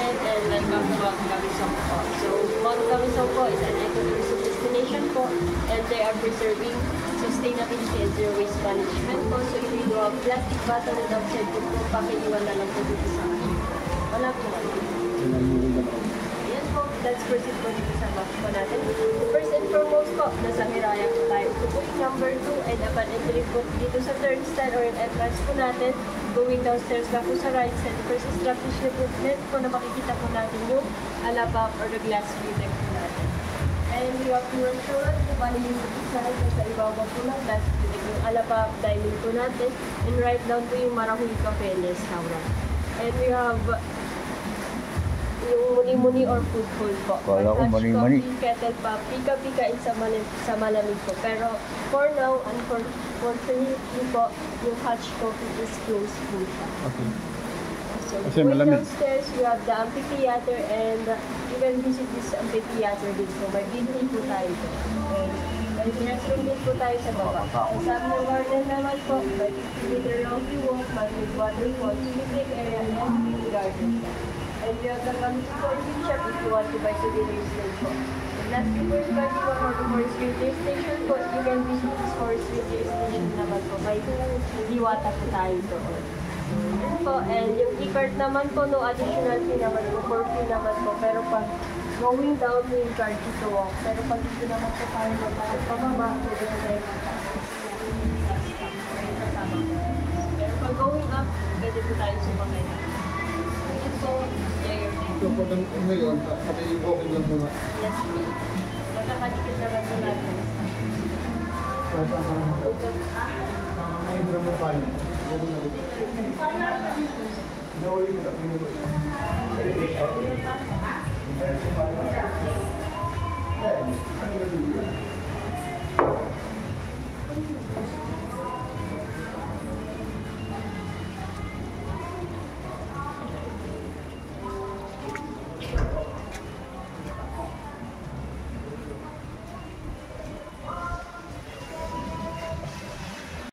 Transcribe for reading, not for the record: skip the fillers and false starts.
natin and welcome to Mount Camisog po. So, Mount Camisog po is an ecotourism destination po and they are preserving sustainability and zero waste management po. So, if you have plastic bottle and outside po, pakiiwan na lang po dito sa akin. Wala po. Ayan po, let's proceed po dito sa map po natin. First and foremost po, nasa Miraya po tayo. Ito po yung number 2 and upon entry po dito sa turnstile or yung entrance po natin, going downstairs na po sa right side. First establishment po na makikita po natin yung alabak or the glass view deck po natin. And we have two restaurants, bali yung isa sa ibabaw po ng glass view deck, yung alabak dining po natin, and right down po yung Marahui Cafe and Restaurant. And we have yung muni-muni or food hall po. Kala ko muni-muni. Kettle pop, pika-pika sa malamig po. Pero for now, unfortunately po, yung hotch coffee is closed po siya. Okay. So, Kasi going malamig. downstairs, we have the amphitheater and you can visit this amphitheater din po. May bintay po tayo po. May restroom din po tayo sa baba. Sa Summer Garden naman po, may liter long view walk, may waterfall, picnic area, and mini garden po. And we have the Camisog Forest Shop if you want to buy souvenirs din po. And lastly po is by the Forest Retail Station po, you can visit this Forest Retail Station naman po. May diwata po tayo doon. Yun po, and yung e-card naman po, no additional fee naman po, for fee naman po. Pero pag going down, yung charge to walk. Pero pag dito naman po tayo magpapag pababa, pwede po tayo pero pag going up, pwede po tayo sumakay. Yun po, So, pag ngayon, pati-walking lang muna. yes po. Magkakadikit naman po natin. Ay, drama pa yun. Nawali mo na, pinulo.